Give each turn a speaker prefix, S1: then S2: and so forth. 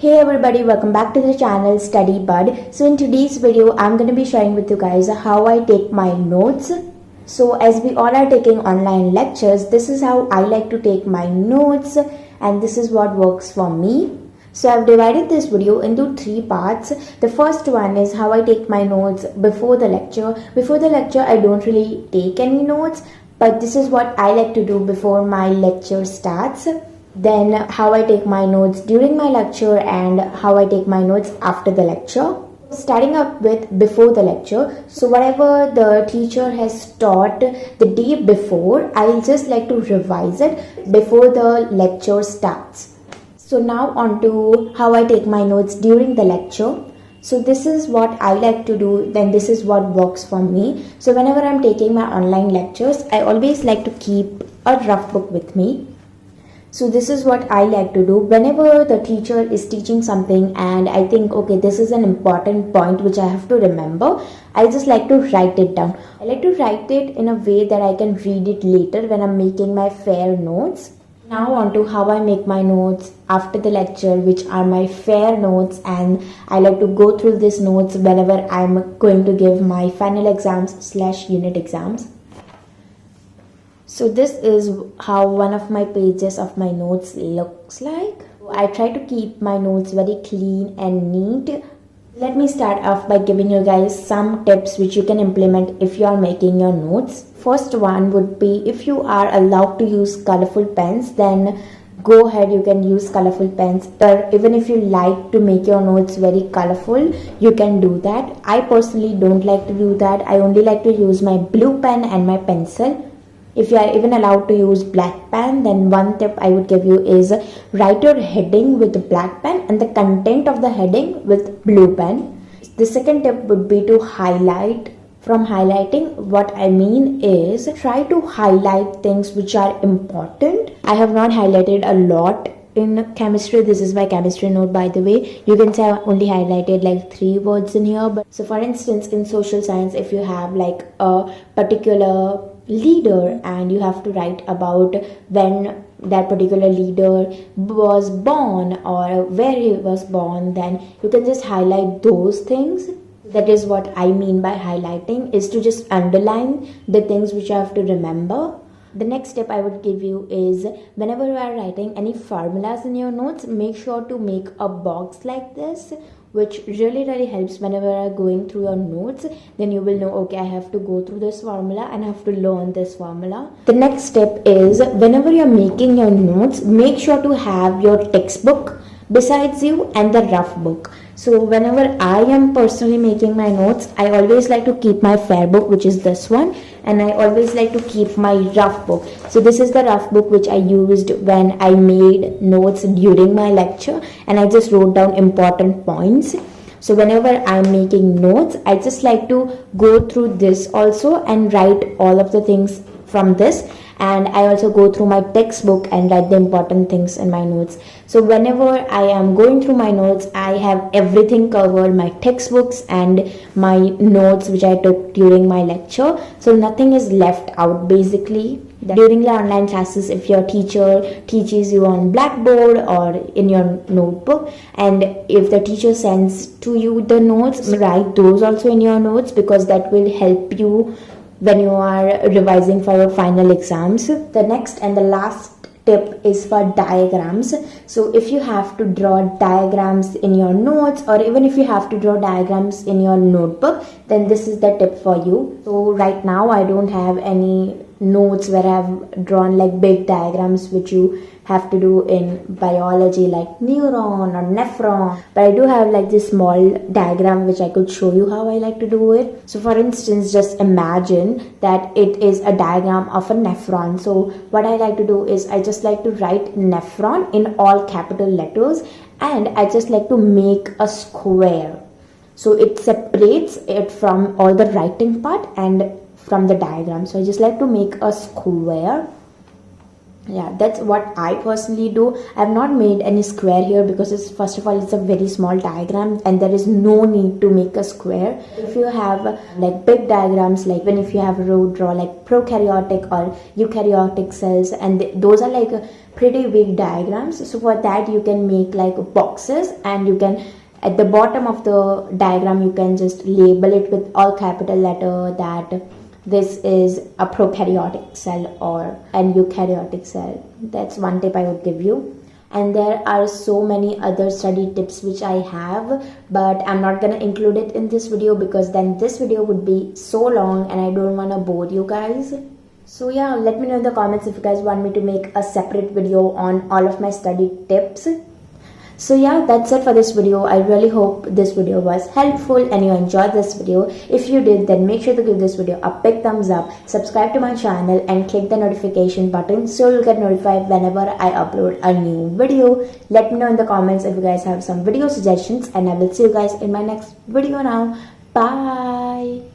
S1: Hey everybody, welcome back to the channel Study Bud. So in today's video, I'm going to be sharing with you guys how I take my notes. So as we all are taking online lectures, this is how I like to take my notes and this is what works for me. So I've divided this video into 3 parts. The first one is how I take my notes before the lecture. Before the lecture, I don't really take any notes, but this is what I like to do before my lecture starts. Then how I take my notes during my lecture and how I take my notes after the lecture. Starting up with before the lecture. So whatever the teacher has taught the day before, I'll just like to revise it before the lecture starts. So now on to how I take my notes during the lecture. So this is what I like to do, then this is what works for me. So whenever I'm taking my online lectures, I always like to keep a rough book with me. So this is what I like to do whenever the teacher is teaching something and I think, okay, this is an important point which I have to remember. I just like to write it down. I like to write it in a way that I can read it later when I'm making my fair notes. Now on to how I make my notes after the lecture, which are my fair notes, and I like to go through these notes whenever I'm going to give my final exams/unit exams. So this is how one of my pages of my notes looks like. I try to keep my notes very clean and neat. Let me start off by giving you guys some tips which you can implement if you are making your notes. First one would be, if you are allowed to use colorful pens, then go ahead, you can use colorful pens. Or even if you like to make your notes very colorful, you can do that. I personally don't like to do that. I only like to use my blue pen and my pencil. If you are even allowed to use black pen, then one tip I would give you is write your heading with the black pen and the content of the heading with blue pen. The second tip would be to highlight. From highlighting, what I mean is try to highlight things which are important. I have not highlighted a lot in chemistry. This is my chemistry note, by the way. You can say I only highlighted like 3 words in here. But so for instance, in social science, if you have like a particular leader and you have to write about when that particular leader was born or where he was born, then you can just highlight those things. That is what I mean by highlighting, is to just underline the things which you have to remember. The next step I would give you is, whenever you are writing any formulas in your notes, make sure to make a box like this, which really helps whenever you are going through your notes. Then you will know, okay, I have to go through this formula and I have to learn this formula. The next step is, whenever you're making your notes, make sure to have your textbook besides you and the rough book. So whenever I am personally making my notes, I always like to keep my fair book, which is this one, and I always like to keep my rough book. So this is the rough book which I used when I made notes during my lecture, and I just wrote down important points. So whenever I'm making notes, I just like to go through this also and write all of the things from this. And I also go through my textbook and write the important things in my notes. So whenever I am going through my notes, I have everything covered, my textbooks and my notes which I took during my lecture. So nothing is left out basically. During the online classes, if your teacher teaches you on Blackboard or in your notebook, and if the teacher sends to you the notes, write those also in your notes, because that will help you when you are revising for your final exams. The next and the last tip is for diagrams. So if you have to draw diagrams in your notes, or even if you have to draw diagrams in your notebook, then this is the tip for you. So right now I don't have any notes where I've drawn like big diagrams which you have to do in biology, like neuron or nephron, but I do have like this small diagram which I could show you how I like to do it. So for instance, just imagine that it is a diagram of a nephron. So what I like to do is, I just like to write nephron in all capital letters, and I just like to make a square. So it separates it from all the writing part and from the diagram. So I just like to make a square. Yeah, that's what I personally do. I've not made any square here because it's, first of all, it's a very small diagram and there is no need to make a square. If you have like big diagrams, like when if you have row draw like prokaryotic or eukaryotic cells, and those are like pretty big diagrams. So for that you can make like boxes, and you can, at the bottom of the diagram, you can just label it with all capital letter that this is a prokaryotic cell or an eukaryotic cell. That's one tip I would give you. And there are so many other study tips which I have, but I'm not gonna include it in this video because then this video would be so long and I don't wanna bore you guys. So yeah, let me know in the comments if you guys want me to make a separate video on all of my study tips. So yeah, that's it for this video. I really hope this video was helpful and you enjoyed this video. If you did, then make sure to give this video a big thumbs up, subscribe to my channel and click the notification button so you'll get notified whenever I upload a new video. Let me know in the comments if you guys have some video suggestions, and I will see you guys in my next video now. Bye.